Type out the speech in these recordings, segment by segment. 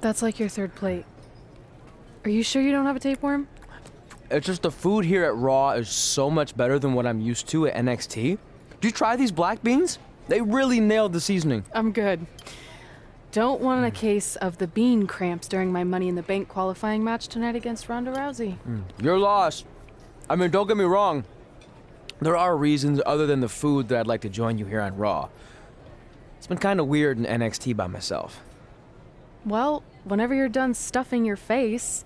That's like your third plate. Are you sure you don't have a tapeworm? It's just the food here at Raw is so much better than what I'm used to at NXT. Did you try these black beans? They really nailed the seasoning. I'm good. Don't want a case of the bean cramps during my Money in the Bank qualifying match tonight against Ronda Rousey. Your loss. I mean, don't get me wrong. There are reasons other than the food that I'd like to join you here on Raw. It's been kind of weird in NXT by myself. Well, whenever you're done stuffing your face,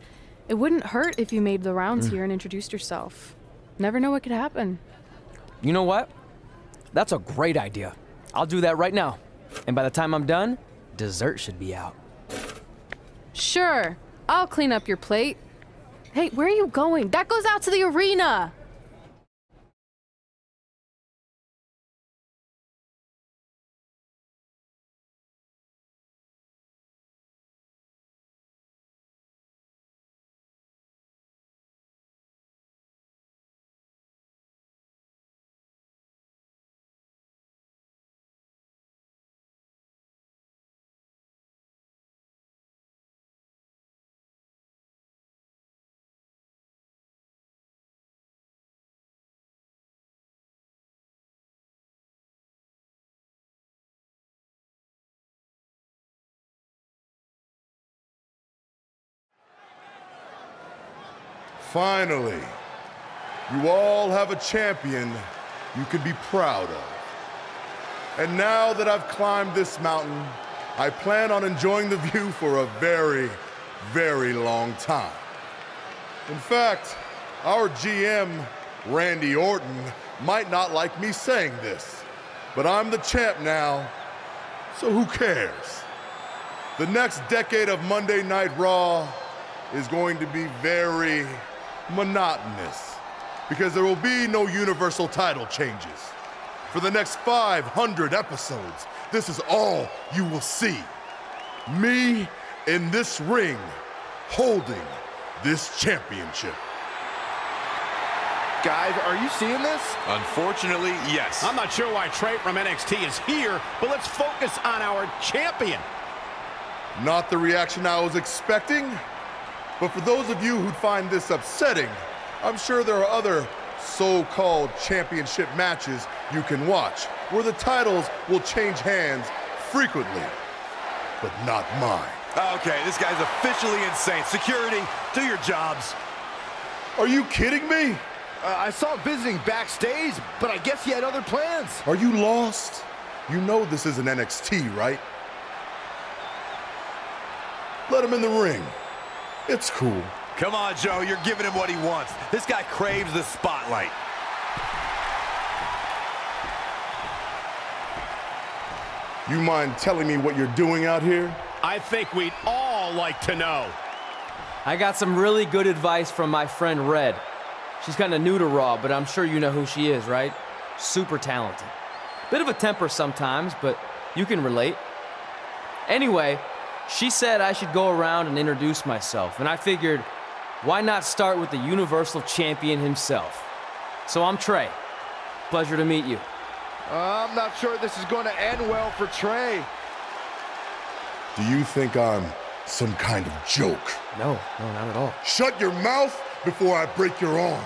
it wouldn't hurt if you made the rounds here and introduced yourself. Never know what could happen. You know what? That's a great idea. I'll do that right now. And by the time I'm done, dessert should be out. Sure, I'll clean up your plate. Hey, where are you going? That goes out to the arena! Finally, you all have a champion you can be proud of. And now that I've climbed this mountain, I plan on enjoying the view for a very, very long time. In fact, our GM, Randy Orton, might not like me saying this, but I'm the champ now, so who cares? The next decade of Monday Night Raw is going to be very monotonous because there will be no universal title changes. For the next 500 episodes, this is all you will see. Me in this ring holding this championship. Guys, are you seeing this? Unfortunately, yes. I'm not sure why Trey from NXT is here, but let's focus on our champion. Not the reaction I was expecting, but for those of you who'd find this upsetting, I'm sure there are other so-called championship matches you can watch where the titles will change hands frequently, but not mine. Okay, this guy's officially insane. Security, do your jobs. Are you kidding me? I saw him visiting backstage, but I guess he had other plans. Are you lost? You know this isn't NXT, right? Let him in the ring. It's cool. Come on, Joe, you're giving him what he wants. This guy craves the spotlight. You mind telling me what you're doing out here? I think we'd all like to know. I got some really good advice from my friend Red. She's kind of new to Raw, but I'm sure you know who she is, right? Super talented. Bit of a temper sometimes, but you can relate. Anyway, she said I should go around and introduce myself, and I figured, why not start with the Universal Champion himself? So I'm Trey. Pleasure to meet you. I'm not sure this is going to end well for Trey. Do you think I'm some kind of joke? No, not at all. Shut your mouth before I break your arm.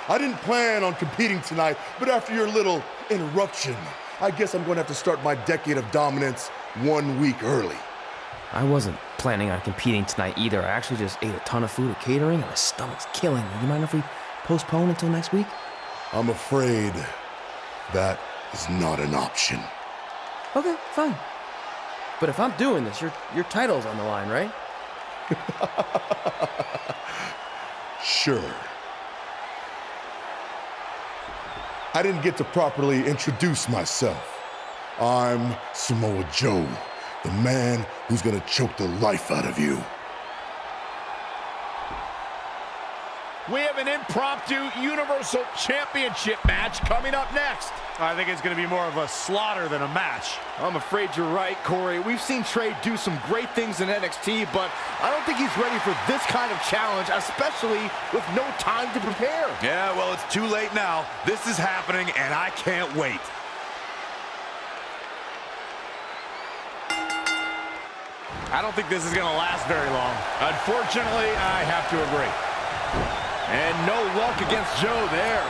I didn't plan on competing tonight, but after your little interruption, I guess I'm going to have to start my decade of dominance 1 week early. I wasn't planning on competing tonight either. I actually just ate a ton of food at catering, and my stomach's killing me. You mind if we postpone until next week? I'm afraid that is not an option. Okay, fine. But if I'm doing this, your title's on the line, right? Sure. I didn't get to properly introduce myself. I'm Samoa Joe, the man who's gonna choke the life out of you. We have an impromptu Universal Championship match coming up next. I think it's going to be more of a slaughter than a match. I'm afraid you're right, Corey. We've seen Trey do some great things in NXT, but I don't think he's ready for this kind of challenge, especially with no time to prepare. Yeah, well, it's too late now. This is happening, and I can't wait. I don't think this is going to last very long. Unfortunately, I have to agree. And no luck against Joe there.